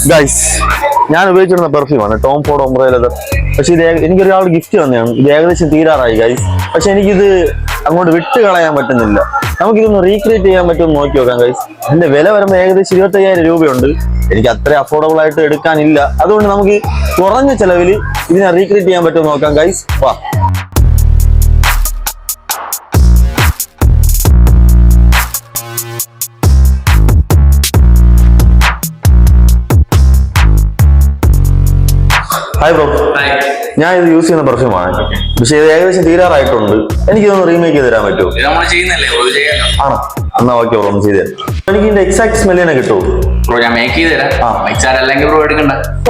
Guys, ഞാൻ ഉപയോഗിച്ചിരുന്ന പെർഫ്യൂമാണ് Tom Ford ഒംബ്രെ leather. പക്ഷെ ഇത് എനിക്കൊരാൾ ഗിഫ്റ്റ് തന്നെയാണ്. ഇത് ഏകദേശം തീരാറായി ഗൈസ്. പക്ഷെ എനിക്കിത് അങ്ങോട്ട് വിട്ട് കളയാൻ പറ്റുന്നില്ല. നമുക്കിതൊന്ന് റീക്രിയേറ്റ് ചെയ്യാൻ പറ്റുമെന്ന് നോക്കി നോക്കാം ഗൈസ്. ഇതിന്റെ വില വരുമ്പോൾ ഏകദേശം 25,000 രൂപയുണ്ട്. എനിക്ക് അത്ര അഫോർഡബിൾ ആയിട്ട് എടുക്കാനില്ല. അതുകൊണ്ട് നമുക്ക് കുറഞ്ഞ ചെലവിൽ ഇതിനെ റീക്രിയേറ്റ് ചെയ്യാൻ പറ്റുമെന്ന് നോക്കാം ഗൈസ്. വാ. Hi bro. ഞാൻ ഇത് യൂസ് ചെയ്യുന്ന പെർഫ്യൂമാണ്. പക്ഷെ ഇത് ഏകദേശം തീരാറായിട്ടുണ്ട്. എനിക്കിതൊന്ന് റീമേക്ക് ചെയ്ത് തരാൻ പറ്റുമോ? ആണോ? എന്നാ ഓക്കെ ബ്രോ, ഒന്ന് ചെയ്ത് തരാം. എനിക്ക് ഇതിന്റെ എക്സാക്ട് സ്മെല്ല് തന്നെ കിട്ടുമോ? ഞാൻ മേക്ക് ചെയ്ത് തരാം.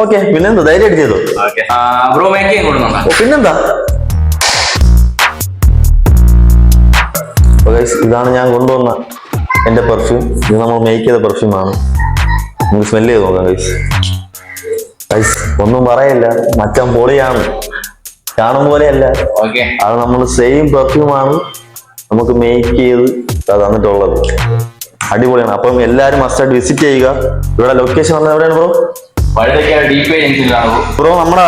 ഓക്കെ, പിന്നെന്താ, ധൈര്യമായിട്ട് ചെയ്തോ. പിന്നെന്താ. ഇതാണ് ഞാൻ കൊണ്ടുവന്ന എന്റെ പെർഫ്യൂം. ഇത് നമ്മൾ മേക്ക് ചെയ്ത പെർഫ്യൂമാണ്. നമുക്ക് സ്മെല്ല് ചെയ്ത് നോക്കാം ഗൈസ്. ഗൈസ്, ഒന്നും പറയല്ല, മച്ചാൻ പൊളിയാണ്. കാണും പോലെയല്ല, അത് നമ്മൾ സെയിം പെർഫ്യൂമാണ് നമുക്ക് മേക്ക് ചെയ്ത് തന്നിട്ടുള്ളത്. അടിപൊളിയാണ്. അപ്പം എല്ലാരും മസ്റ്റായിട്ട് വിസിറ്റ് ചെയ്യുക. ഇവിടെ ലൊക്കേഷൻ വന്നത് എവിടെയാണ് ബ്രോ? ബ്രോ, നമ്മുടെ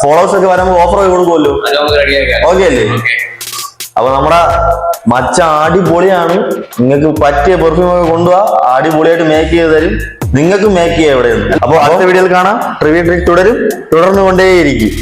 ഫോളോവേഴ്സ് ഒക്കെ വരുമ്പോൾ ഓഫർ കൊടുക്കുമല്ലോ? ഓക്കെ അല്ലേ? അപ്പൊ നമ്മുടെ മച്ച അടിപൊളിയാണ്. നിങ്ങൾക്ക് പറ്റിയ പെർഫ്യൂം ഒക്കെ കൊണ്ടുപോവാ. അടിപൊളിയായിട്ട് മേക്ക് ചെയ്ത് തരും. നിങ്ങൾക്ക് മേക്ക് ചെയ്യാം എവിടെയാണ്. അപ്പോൾ അടുത്ത വീഡിയോയിൽ കാണാം. റിവ്യൂ ട്രിക്ക് തുടരും. തുടർന്നുകൊണ്ടേയിരിക്കും.